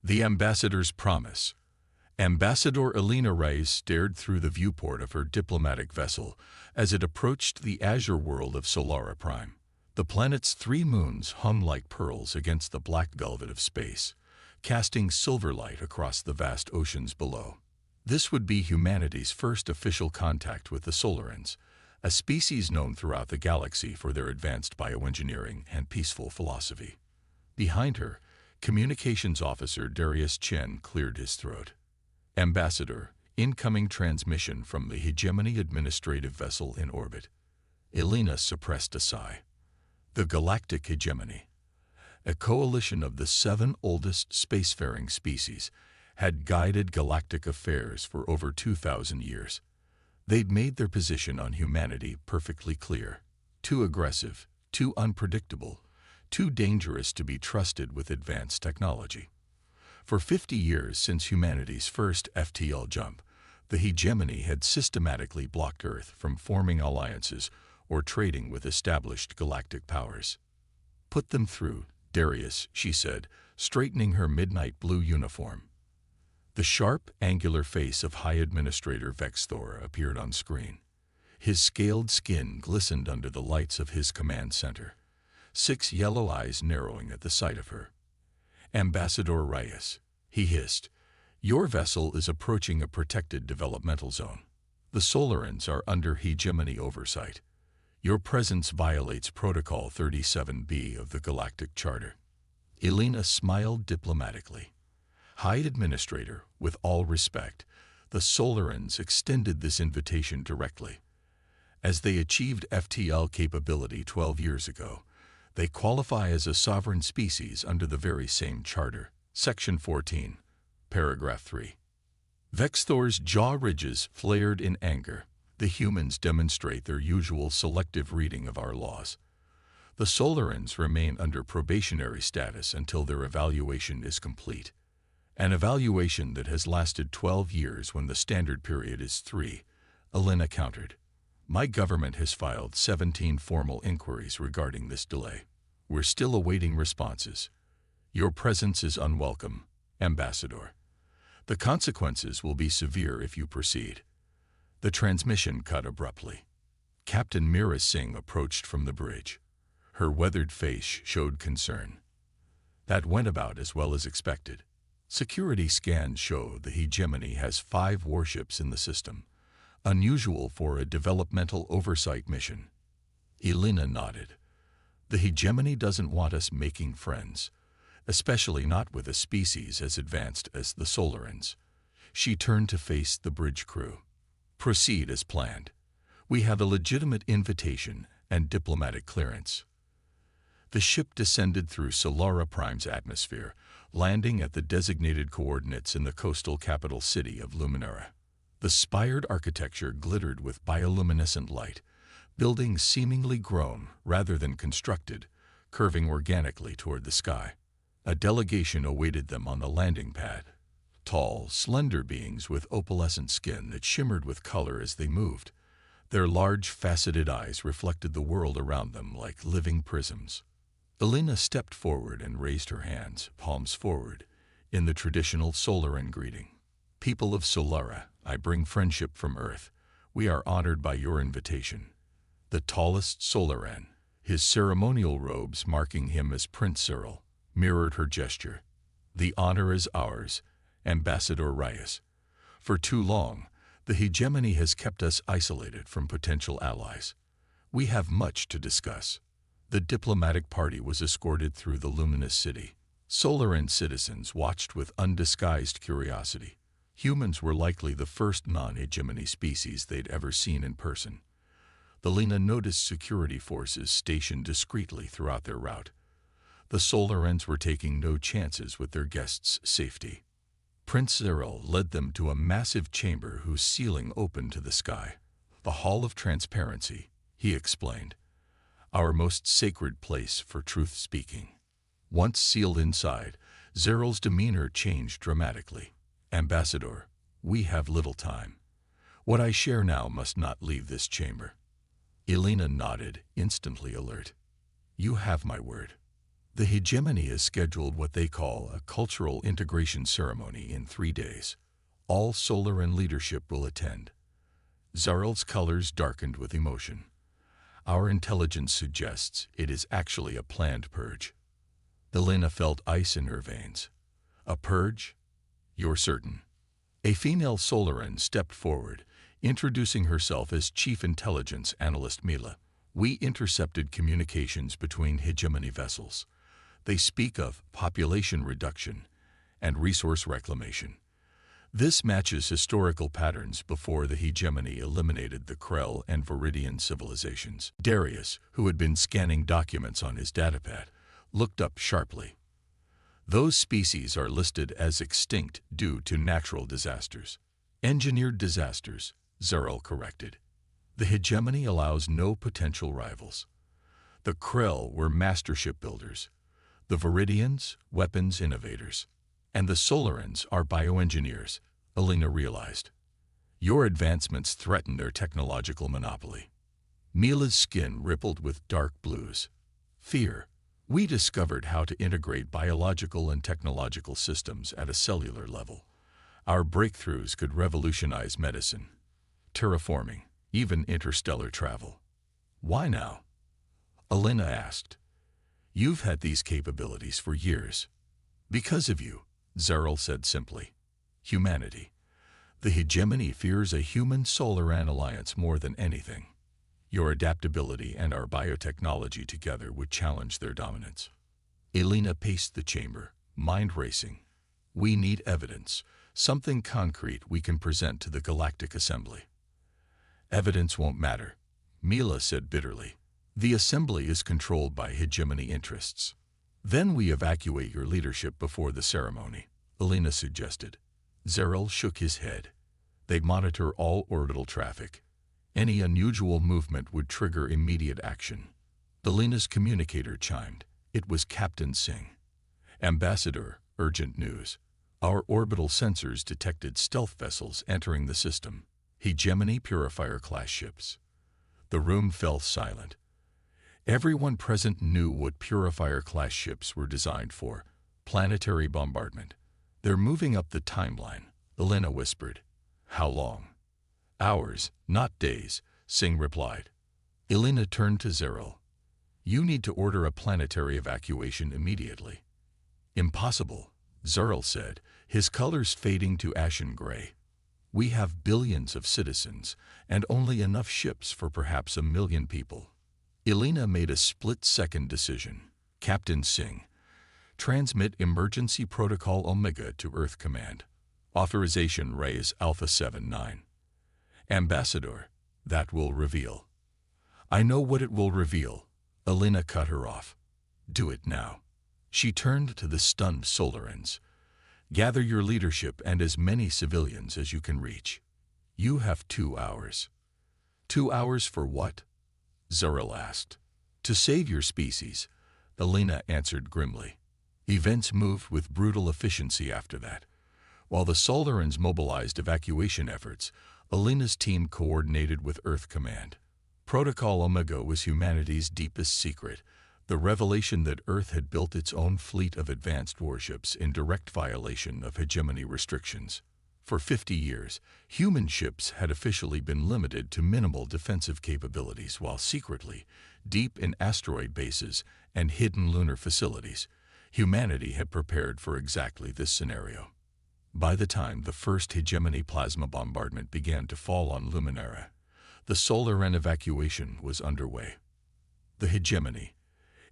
The ambassador's promise. Ambassador Elena Reyes stared through the viewport of her diplomatic vessel as it approached the azure world of Solara Prime. The planet's 3 moons hung like pearls against the black velvet of space, casting silver light across the vast oceans below. This would be humanity's first official contact with the Solarans, a species known throughout the galaxy for their advanced bioengineering and peaceful philosophy. Behind her, Communications Officer Darius Chen cleared his throat. Ambassador, incoming transmission from the Hegemony administrative vessel in orbit. Elena suppressed a sigh. The Galactic Hegemony, a coalition of the 7 oldest spacefaring species, had guided galactic affairs for over 2,000 years. They'd made their position on humanity perfectly clear. Too aggressive, too unpredictable, too dangerous to be trusted with advanced technology. For 50 years since humanity's first FTL jump, the hegemony had systematically blocked Earth from forming alliances or trading with established galactic powers. "Put them through, Darius," she said, straightening her midnight blue uniform. The sharp, angular face of High Administrator Vexthor appeared on screen. His scaled skin glistened under the lights of his command center, 6 yellow eyes narrowing at the sight of her. "Ambassador Reyes," he hissed, "your vessel is approaching a protected developmental zone. The Solarans are under hegemony oversight. Your presence violates Protocol 37B of the Galactic Charter." Elena smiled diplomatically. "High Administrator, with all respect, the Solarans extended this invitation directly. As they achieved FTL capability 12 years ago, they qualify as a sovereign species under the very same charter. Section 14, Paragraph 3. Vexthor's jaw ridges flared in anger. The humans demonstrate their usual selective reading of our laws. The Solarans remain under probationary status until their evaluation is complete. An evaluation that has lasted 12 years when the standard period is 3, Elena countered. "My government has filed 17 formal inquiries regarding this delay. We're still awaiting responses. Your presence is unwelcome, Ambassador. The consequences will be severe if you proceed." The transmission cut abruptly. Captain Mira Singh approached from the bridge. Her weathered face showed concern. "That went about as well as expected. Security scans show the hegemony has 5 warships in the system, unusual for a developmental oversight mission." Elena nodded. "The hegemony doesn't want us making friends, especially not with a species as advanced as the Solarans." She turned to face the bridge crew. "Proceed as planned. We have a legitimate invitation and diplomatic clearance." The ship descended through Solara Prime's atmosphere, landing at the designated coordinates in the coastal capital city of Luminara. The spired architecture glittered with bioluminescent light, buildings seemingly grown rather than constructed, curving organically toward the sky. A delegation awaited them on the landing pad. Tall, slender beings with opalescent skin that shimmered with color as they moved. Their large, faceted eyes reflected the world around them like living prisms. Elena stepped forward and raised her hands, palms forward, in the traditional Solaran greeting. "People of Solara, I bring friendship from Earth. We are honored by your invitation." The tallest Solaran, his ceremonial robes marking him as Prince Cyril, mirrored her gesture. "The honor is ours, Ambassador Reyes. For too long, the hegemony has kept us isolated from potential allies. We have much to discuss." The diplomatic party was escorted through the luminous city. Solaran citizens watched with undisguised curiosity. Humans were likely the first non-hegemony species they'd ever seen in person. Elena noticed security forces stationed discreetly throughout their route. The Solarans were taking no chances with their guests' safety. Prince Cyril led them to a massive chamber whose ceiling opened to the sky. "The Hall of Transparency," he explained. "Our most sacred place for truth-speaking." Once sealed inside, Cyril's demeanor changed dramatically. "Ambassador, we have little time. What I share now must not leave this chamber." Elena nodded, instantly alert. "You have my word." The hegemony has scheduled what they call a cultural integration ceremony in 3 days. All Solaran leadership will attend. Zarel's colors darkened with emotion. Our intelligence suggests it is actually a planned purge. Elena felt ice in her veins. A purge? You're certain? A female Solaran stepped forward, introducing herself as Chief Intelligence Analyst Mila. We intercepted communications between hegemony vessels. They speak of population reduction and resource reclamation. This matches historical patterns before the hegemony eliminated the Krell and Viridian civilizations. Darius, who had been scanning documents on his datapad, looked up sharply. Those species are listed as extinct due to natural disasters. Engineered disasters, Zarel corrected. The hegemony allows no potential rivals. The Krell were master shipbuilders, the Viridians, weapons innovators, and the Solarans are bioengineers, Elena realized. Your advancements threaten their technological monopoly. Mila's skin rippled with dark blues. Fear. We discovered how to integrate biological and technological systems at a cellular level. Our breakthroughs could revolutionize medicine, terraforming, even interstellar travel. Why now? Elena asked. You've had these capabilities for years. Because of you, Zarel said simply. Humanity. The hegemony fears a human-Solaran alliance more than anything. Your adaptability and our biotechnology together would challenge their dominance. Elena paced the chamber, mind racing. We need evidence, something concrete we can present to the Galactic Assembly. Evidence won't matter, Mila said bitterly. The Assembly is controlled by hegemony interests. Then we evacuate your leadership before the ceremony, Elena suggested. Zarel shook his head. They'd monitor all orbital traffic. Any unusual movement would trigger immediate action. Elena's communicator chimed. It was Captain Singh. Ambassador, urgent news. Our orbital sensors detected stealth vessels entering the system. Hegemony Purifier-class ships. The room fell silent. Everyone present knew what Purifier-class ships were designed for. Planetary bombardment. They're moving up the timeline, Elena whispered. How long? Hours, not days, Singh replied. Elena turned to Zarel. You need to order a planetary evacuation immediately. Impossible, Zarel said, his colors fading to ashen gray. We have billions of citizens and only enough ships for perhaps 1 million people. Elena made a split-second decision. Captain Singh, transmit Emergency Protocol Omega to Earth Command. Authorization raise Alpha 79. Ambassador, that will reveal. I know what it will reveal. Elena cut her off. Do it now. She turned to the stunned Solarans. Gather your leadership and as many civilians as you can reach. You have 2 hours. 2 hours for what? Zarel asked. To save your species, Elena answered grimly. Events moved with brutal efficiency after that. While the Solarans mobilized evacuation efforts, Elena's team coordinated with Earth Command. Protocol Omega was humanity's deepest secret, the revelation that Earth had built its own fleet of advanced warships in direct violation of hegemony restrictions. For 50 years, human ships had officially been limited to minimal defensive capabilities while secretly, deep in asteroid bases and hidden lunar facilities, humanity had prepared for exactly this scenario. By the time the first hegemony plasma bombardment began to fall on Luminara, the Solaran evacuation was underway. The hegemony,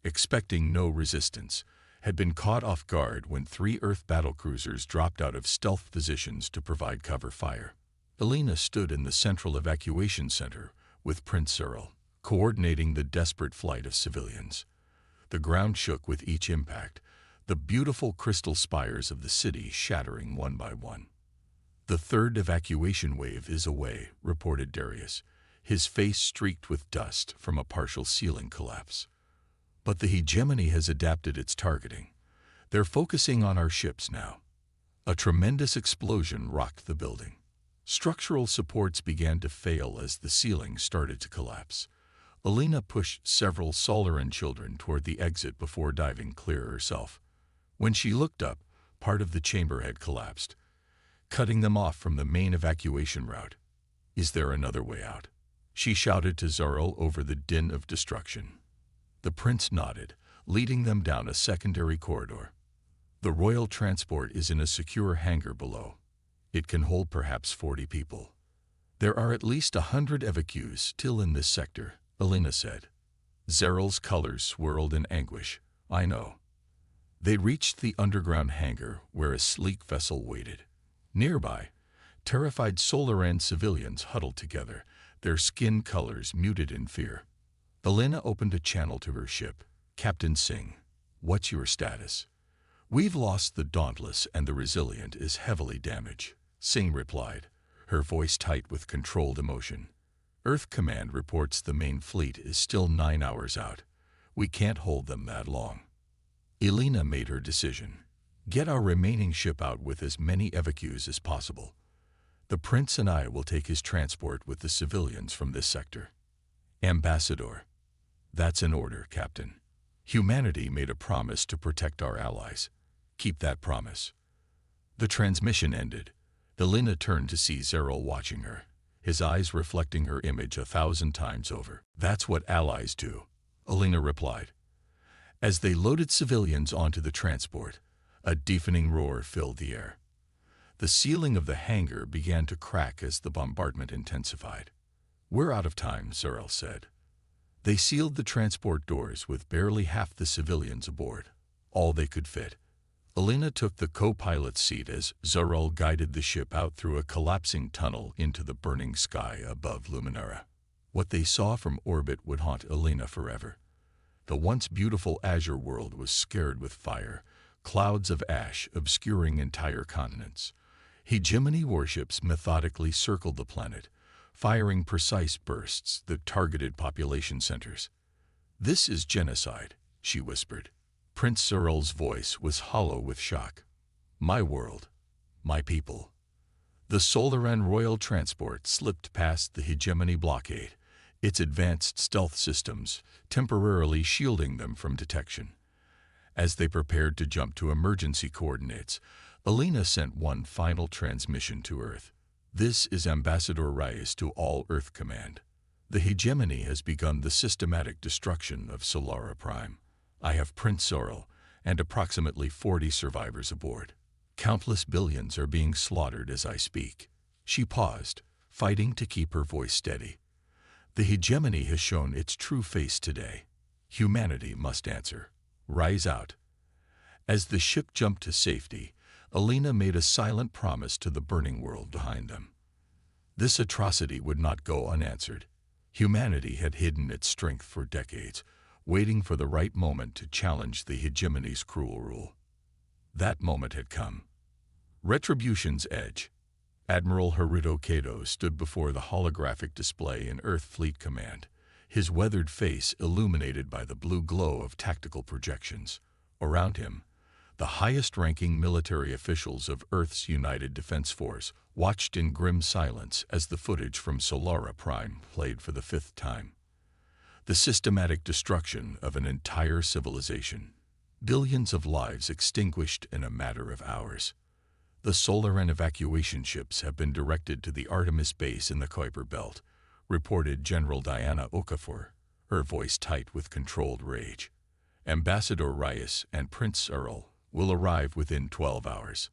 expecting no resistance, had been caught off guard when 3 Earth battlecruisers dropped out of stealth positions to provide cover fire. Elena stood in the central evacuation center with Prince Cyril, coordinating the desperate flight of civilians. The ground shook with each impact, the beautiful crystal spires of the city shattering one by one. The 3rd evacuation wave is away, reported Darius, his face streaked with dust from a partial ceiling collapse. But the hegemony has adapted its targeting. They're focusing on our ships now. A tremendous explosion rocked the building. Structural supports began to fail as the ceiling started to collapse. Alina pushed several Solaran children toward the exit before diving clear herself. When she looked up, part of the chamber had collapsed, cutting them off from the main evacuation route. "Is there another way out?" she shouted to Zurl over the din of destruction. The prince nodded, leading them down a secondary corridor. "The royal transport is in a secure hangar below. It can hold perhaps 40 people. There are at least 100 evacuees still in this sector," Alina said. Zeryl's colors swirled in anguish. "I know." They reached the underground hangar where a sleek vessel waited. Nearby, terrified Solaran civilians huddled together, their skin colors muted in fear. Alina opened a channel to her ship. "Captain Singh, what's your status?" "We've lost the Dauntless and the Resilient is heavily damaged," Singh replied, her voice tight with controlled emotion. "Earth Command reports the main fleet is still 9 hours out. We can't hold them that long." Alina made her decision. "Get our remaining ship out with as many evacuees as possible. The prince and I will take his transport with the civilians from this sector." "Ambassador." "That's an order, Captain. Humanity made a promise to protect our allies. Keep that promise." The transmission ended. Alina turned to see Zeril watching her, his eyes reflecting her image 1,000 times over. "That's what allies do," Alina replied. As they loaded civilians onto the transport, a deafening roar filled the air. The ceiling of the hangar began to crack as the bombardment intensified. "We're out of time," Zeril said. They sealed the transport doors with barely half the civilians aboard, all they could fit. Alina took the co-pilot's seat as Zeril guided the ship out through a collapsing tunnel into the burning sky above Luminara. What they saw from orbit would haunt Alina forever. The once beautiful azure world was scared with fire, clouds of ash obscuring entire continents. Hegemony warships methodically circled the planet, firing precise bursts that targeted population centers. "This is genocide," she whispered. Prince Cyril's voice was hollow with shock. "My world, my people." The Solaran royal transport slipped past the Hegemony blockade, its advanced stealth systems temporarily shielding them from detection. As they prepared to jump to emergency coordinates, Alina sent one final transmission to Earth. "This is Ambassador Reyes to all Earth Command. The Hegemony has begun the systematic destruction of Solara Prime. I have Prince Sorrel and approximately 40 survivors aboard. Countless billions are being slaughtered as I speak." She paused, fighting to keep her voice steady. "The Hegemony has shown its true face today. Humanity must answer. Rise out." As the ship jumped to safety, Alina made a silent promise to the burning world behind them. This atrocity would not go unanswered. Humanity had hidden its strength for decades, waiting for the right moment to challenge the Hegemony's cruel rule. That moment had come. Retribution's edge. Admiral Haruto Kato stood before the holographic display in Earth Fleet Command, his weathered face illuminated by the blue glow of tactical projections. Around him, the highest-ranking military officials of Earth's United Defense Force watched in grim silence as the footage from Solara Prime played for the 5th time. The systematic destruction of an entire civilization. Billions of lives extinguished in a matter of hours. The Solaran evacuation ships have been directed to the Artemis base in the Kuiper Belt, reported General Diana Okafor, her voice tight with controlled rage. Ambassador Reyes and Prince Earl will arrive within 12 hours.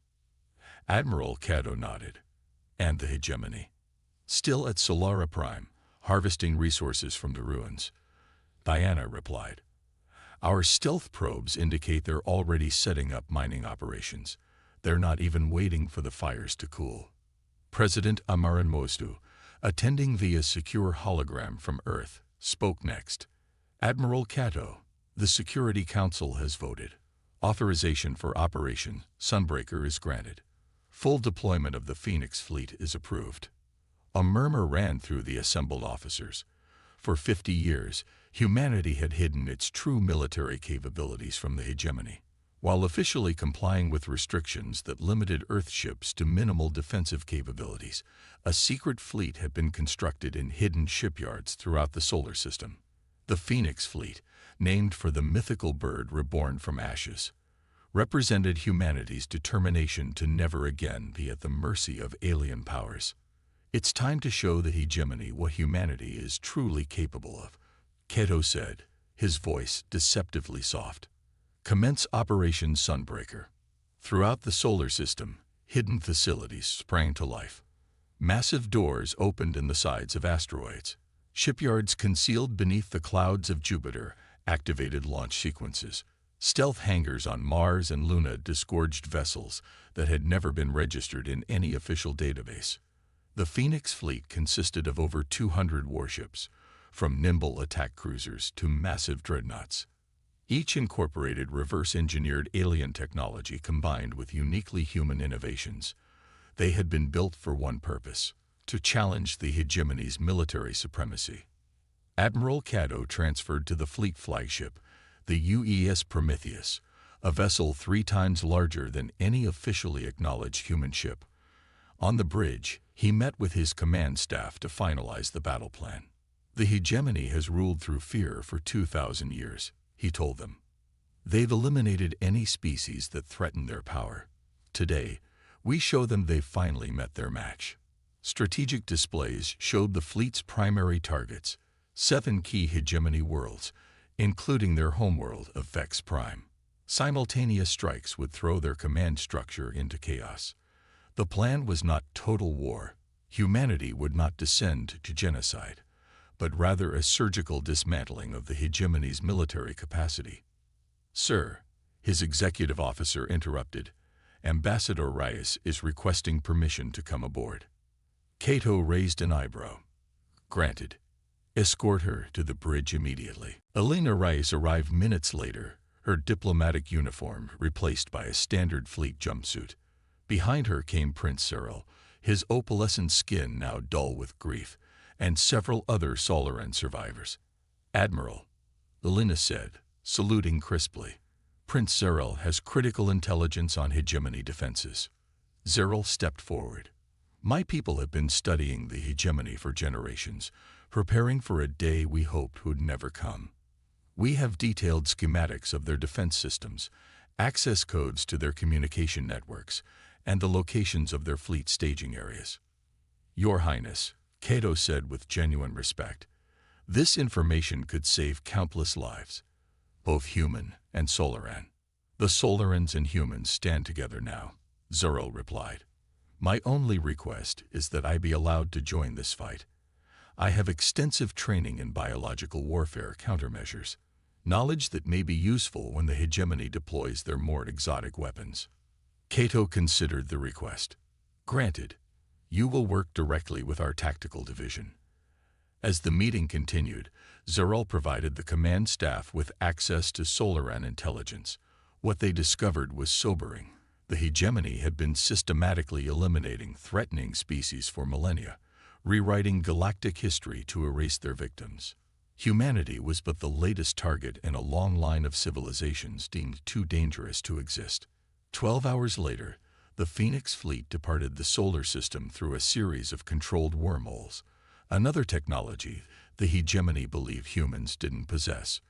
Admiral Kato nodded. "And the Hegemony?" "Still at Solara Prime, harvesting resources from the ruins," Diana replied. "Our stealth probes indicate they're already setting up mining operations. They're not even waiting for the fires to cool." President Amaran Mostu, attending via secure hologram from Earth, spoke next. "Admiral Kato, the Security Council has voted. Authorization for Operation Sunbreaker is granted. Full deployment of the Phoenix fleet is approved." A murmur ran through the assembled officers. For 50 years, humanity had hidden its true military capabilities from the Hegemony. While officially complying with restrictions that limited Earth ships to minimal defensive capabilities, a secret fleet had been constructed in hidden shipyards throughout the solar system. The Phoenix Fleet, named for the mythical bird reborn from ashes, represented humanity's determination to never again be at the mercy of alien powers. It's time to show the hegemony what humanity is truly capable of, Cato said, his voice deceptively soft. Commence Operation Sunbreaker. Throughout the solar system, hidden facilities sprang to life. Massive doors opened in the sides of asteroids. Shipyards concealed beneath the clouds of Jupiter activated launch sequences. Stealth hangars on Mars and Luna disgorged vessels that had never been registered in any official database. The Phoenix Fleet consisted of over 200 warships, from nimble attack cruisers to massive dreadnoughts. Each incorporated reverse-engineered alien technology combined with uniquely human innovations. They had been built for one purpose: to challenge the hegemony's military supremacy. Admiral Cato transferred to the fleet flagship, the UES Prometheus, a vessel 3 times larger than any officially acknowledged human ship. On the bridge, he met with his command staff to finalize the battle plan. The hegemony has ruled through fear for 2,000 years, he told them. They've eliminated any species that threatened their power. Today, we show them they've finally met their match. Strategic displays showed the fleet's primary targets, 7 key hegemony worlds, including their homeworld of Vex Prime. Simultaneous strikes would throw their command structure into chaos. The plan was not total war. Humanity would not descend to genocide, but rather a surgical dismantling of the hegemony's military capacity. Sir, his executive officer interrupted, Ambassador Reyes is requesting permission to come aboard. Cato raised an eyebrow. Granted. Escort her to the bridge immediately. Elena Reyes arrived minutes later, her diplomatic uniform replaced by a standard fleet jumpsuit. Behind her came Prince Cyril, his opalescent skin now dull with grief, and several other Solaran survivors. Admiral, Elena said, saluting crisply. Prince Cyril has critical intelligence on hegemony defenses. Cyril stepped forward. My people have been studying the hegemony for generations, preparing for a day we hoped would never come. We have detailed schematics of their defense systems, access codes to their communication networks, and the locations of their fleet staging areas. Your Highness, Cato said with genuine respect, this information could save countless lives, both human and Solaran. The Solarans and humans stand together now, Cyril replied. My only request is that I be allowed to join this fight. I have extensive training in biological warfare countermeasures, knowledge that may be useful when the hegemony deploys their more exotic weapons. Cato considered the request. Granted, you will work directly with our tactical division. As the meeting continued, Cyril provided the command staff with access to Solaran intelligence. What they discovered was sobering. The hegemony had been systematically eliminating threatening species for millennia, rewriting galactic history to erase their victims. Humanity was but the latest target in a long line of civilizations deemed too dangerous to exist. 12 hours later, the Phoenix Fleet departed the solar system through a series of controlled wormholes, another technology the hegemony believed humans didn't possess.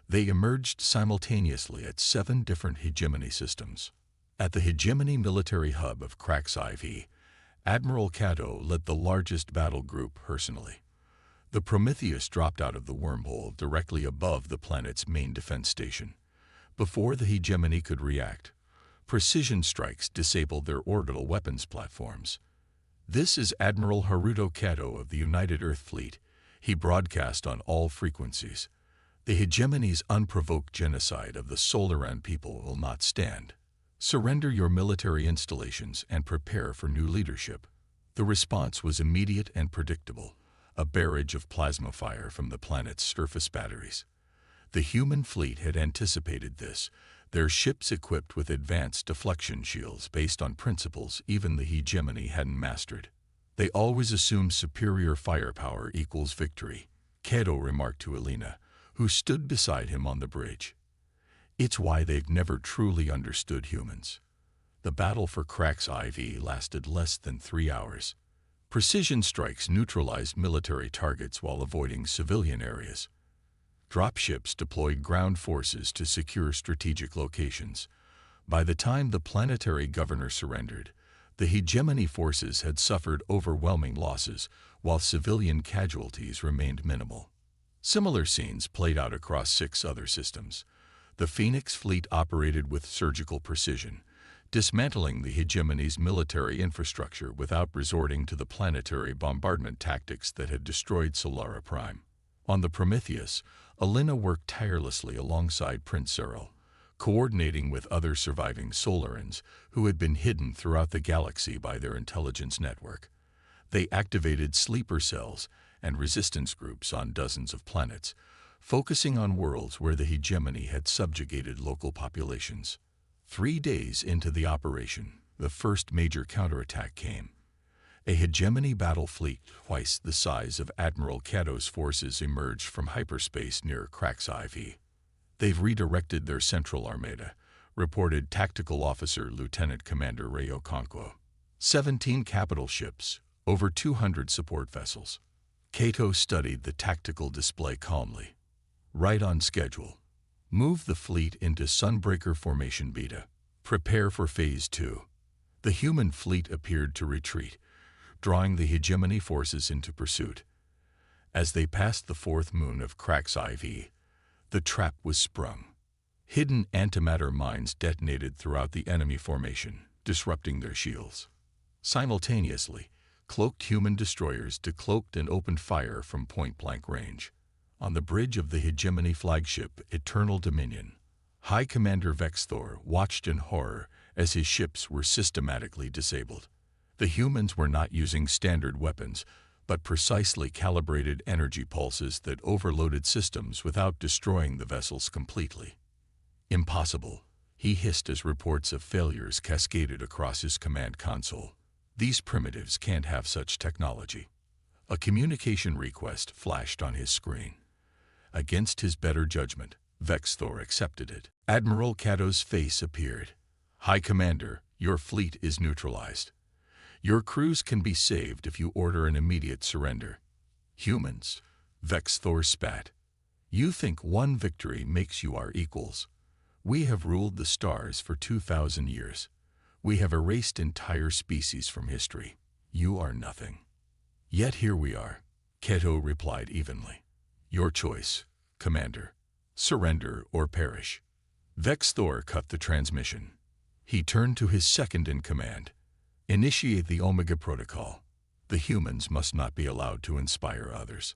They emerged simultaneously at 7 different hegemony systems. At the hegemony military hub of HFY, Admiral Cato led the largest battle group personally. The Prometheus dropped out of the wormhole directly above the planet's main defense station. Before the hegemony could react, precision strikes disabled their orbital weapons platforms. This is Admiral Haruto Cato of the United Earth Fleet. He broadcast on all frequencies. The hegemony's unprovoked genocide of the Solaran people will not stand. Surrender your military installations and prepare for new leadership. The response was immediate and predictable, a barrage of plasma fire from the planet's surface batteries. The human fleet had anticipated this, their ships equipped with advanced deflection shields based on principles even the hegemony hadn't mastered. They always assumed superior firepower equals victory, Cato remarked to Elena, who stood beside him on the bridge. It's why they've never truly understood humans. The battle for HFY lasted less than 3 hours. Precision strikes neutralized military targets while avoiding civilian areas. Dropships deployed ground forces to secure strategic locations. By the time the planetary governor surrendered, the hegemony forces had suffered overwhelming losses, while civilian casualties remained minimal. Similar scenes played out across 6 other systems. The Phoenix fleet operated with surgical precision, dismantling the hegemony's military infrastructure without resorting to the planetary bombardment tactics that had destroyed Solara Prime. On the Prometheus, Alina worked tirelessly alongside Prince Cyril, coordinating with other surviving Solarans who had been hidden throughout the galaxy by their intelligence network. They activated sleeper cells and resistance groups on dozens of planets, focusing on worlds where the hegemony had subjugated local populations. 3 days into the operation, the first major counterattack came. A hegemony battle fleet twice the size of Admiral Cato's forces emerged from hyperspace near Sci-Fi. They've redirected their central armada, reported Tactical Officer Lieutenant Commander Ray Okonkwo. 17 capital ships, over 200 support vessels. Cato studied the tactical display calmly. Right on schedule. Move the fleet into Sunbreaker Formation Beta. Prepare for Phase 2. The human fleet appeared to retreat, drawing the hegemony forces into pursuit. As they passed the 4th moon of Sci-Fi, the trap was sprung. Hidden antimatter mines detonated throughout the enemy formation, disrupting their shields. Simultaneously, cloaked human destroyers decloaked and opened fire from point-blank range. On the bridge of the hegemony flagship Eternal Dominion, High Commander Vexthor watched in horror as his ships were systematically disabled. The humans were not using standard weapons, but precisely calibrated energy pulses that overloaded systems without destroying the vessels completely. Impossible, he hissed as reports of failures cascaded across his command console. These primitives can't have such technology. A communication request flashed on his screen. Against his better judgment, Vexthor accepted it. Admiral Cato's face appeared. High Commander, your fleet is neutralized. Your crews can be saved if you order an immediate surrender. Humans, Vexthor spat. You think one victory makes you our equals. We have ruled the stars for 2,000 years. We have erased entire species from history. You are nothing. Yet here we are, Cato replied evenly. Your choice, Commander. Surrender or perish. Vexthor cut the transmission. He turned to his second-in-command. Initiate the Omega Protocol. The humans must not be allowed to inspire others.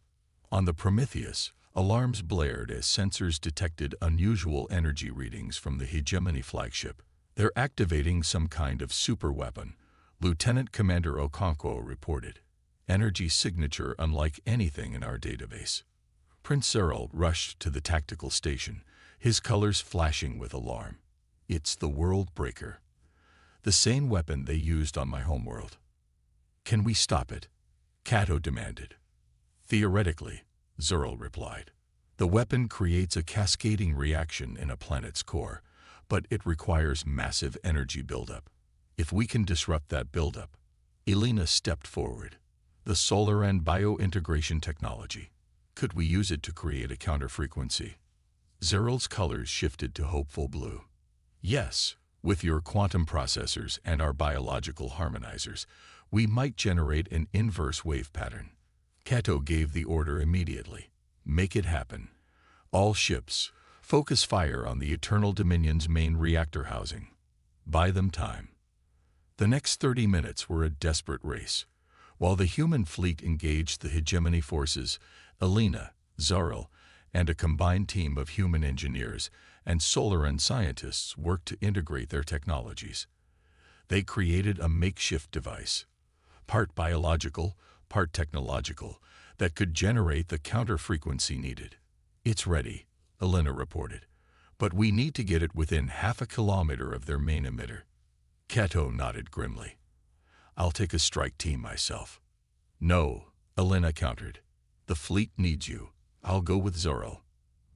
On the Prometheus, alarms blared as sensors detected unusual energy readings from the hegemony flagship. They're activating some kind of superweapon, Lieutenant Commander Okonkwo reported. Energy signature unlike anything in our database. Prince Cyril rushed to the tactical station, his colors flashing with alarm. It's the World Breaker. The same weapon they used on my homeworld. Can we stop it? Cato demanded. Theoretically, Cyril replied. The weapon creates a cascading reaction in a planet's core, but it requires massive energy buildup. If we can disrupt that buildup, Elena stepped forward. The solar and biointegration technology. Could we use it to create a counterfrequency? Cyril's colors shifted to hopeful blue. Yes, with your quantum processors and our biological harmonizers, we might generate an inverse wave pattern. Cato gave the order immediately. Make it happen. All ships, focus fire on the Eternal Dominion's main reactor housing. Buy them time. The next 30 minutes were a desperate race. While the human fleet engaged the hegemony forces, Elena, Cyril, and a combined team of human engineers and Solaran scientists worked to integrate their technologies. They created a makeshift device, part biological, part technological, that could generate the counter-frequency needed. It's ready, Elena reported, but we need to get it within half a kilometer of their main emitter. Cato nodded grimly. I'll take a strike team myself. No, Elena countered. The fleet needs you. I'll go with Cyril.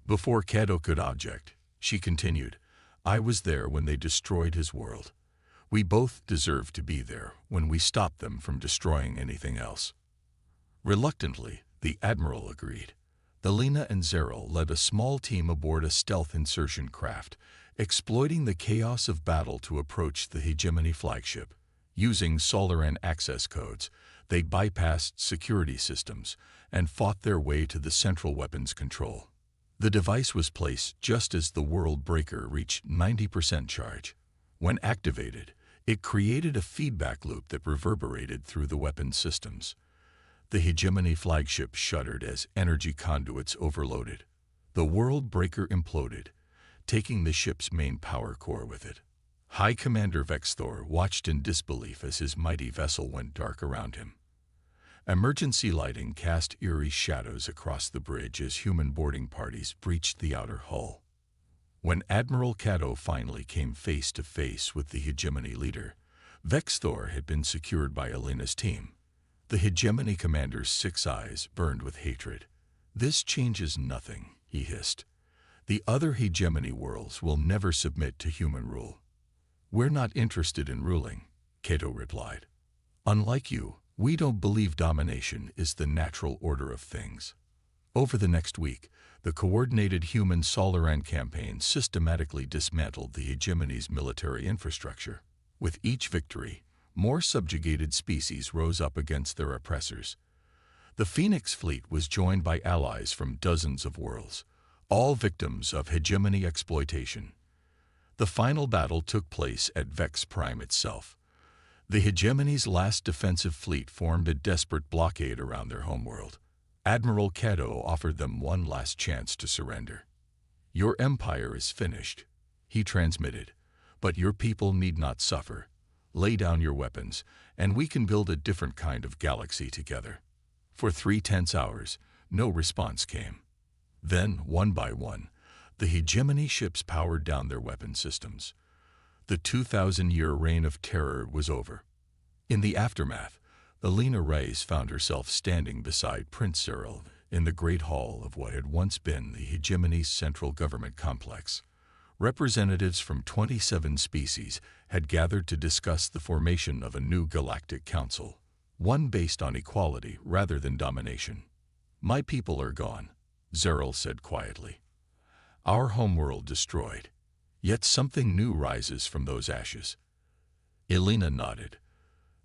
Before Cato could object, she continued, I was there when they destroyed his world. We both deserve to be there when we stop them from destroying anything else. Reluctantly, the Admiral agreed. Elena and Zeril led a small team aboard a stealth insertion craft, exploiting the chaos of battle to approach the Hegemony flagship. Using Solaran access codes, they bypassed security systems and fought their way to the central weapons control. The device was placed just as the World Breaker reached 90% charge. When activated, it created a feedback loop that reverberated through the weapons systems. The Hegemony flagship shuddered as energy conduits overloaded. The World Breaker imploded, taking the ship's main power core with it. High Commander Vexthor watched in disbelief as his mighty vessel went dark around him. Emergency lighting cast eerie shadows across the bridge as human boarding parties breached the outer hull. When Admiral Cato finally came face to face with the Hegemony leader, Vexthor had been secured by Elena's team. The Hegemony commander's 6 eyes burned with hatred. "This changes nothing," he hissed. "The other Hegemony worlds will never submit to human rule." "We're not interested in ruling," Cato replied. "Unlike you, we don't believe domination is the natural order of things." Over the next week, the coordinated human Solaran campaign systematically dismantled the Hegemony's military infrastructure. With each victory, more subjugated species rose up against their oppressors. The Phoenix fleet was joined by allies from dozens of worlds, all victims of Hegemony exploitation. The final battle took place at Vex Prime itself. The Hegemony's last defensive fleet formed a desperate blockade around their homeworld. Admiral Cato offered them one last chance to surrender. "Your empire is finished," he transmitted, "but your people need not suffer. Lay down your weapons, and we can build a different kind of galaxy together." For 3 tense hours, no response came. Then, one by one, the Hegemony ships powered down their weapon systems. The 2,000-year reign of terror was over. In the aftermath, Elena Reyes found herself standing beside Prince Zeril in the great hall of what had once been the Hegemony's central government complex. Representatives from 27 species had gathered to discuss the formation of a new galactic council, one based on equality rather than domination. "My people are gone," Zeril said quietly. "Our homeworld destroyed. Yet something new rises from those ashes." Elena nodded.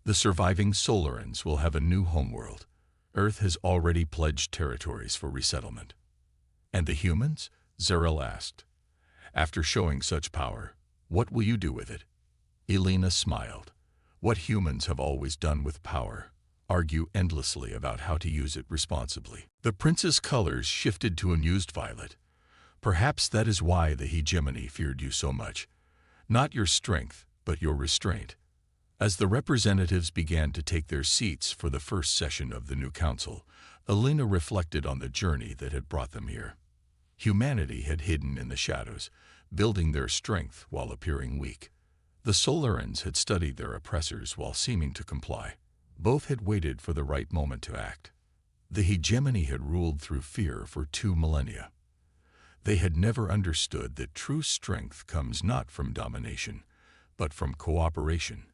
"The surviving Solarans will have a new homeworld. Earth has already pledged territories for resettlement." "And the humans?" Zeril asked. "After showing such power, what will you do with it?" Elena smiled. "What humans have always done with power: argue endlessly about how to use it responsibly." The prince's colors shifted to amused violet. "Perhaps that is why the Hegemony feared you so much. Not your strength, but your restraint." As the representatives began to take their seats for the first session of the new council, Elena reflected on the journey that had brought them here. Humanity had hidden in the shadows, building their strength while appearing weak. The Solarans had studied their oppressors while seeming to comply. Both had waited for the right moment to act. The Hegemony had ruled through fear for 2 millennia. They had never understood that true strength comes not from domination, but from cooperation.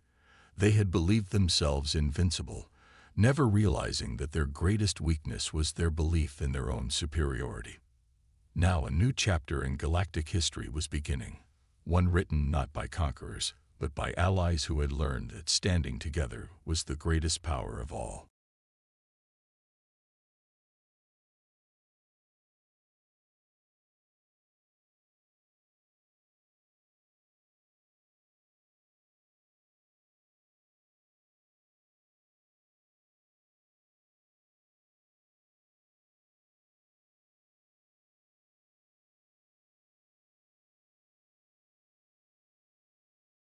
They had believed themselves invincible, never realizing that their greatest weakness was their belief in their own superiority. Now a new chapter in galactic history was beginning, one written not by conquerors, but by allies who had learned that standing together was the greatest power of all.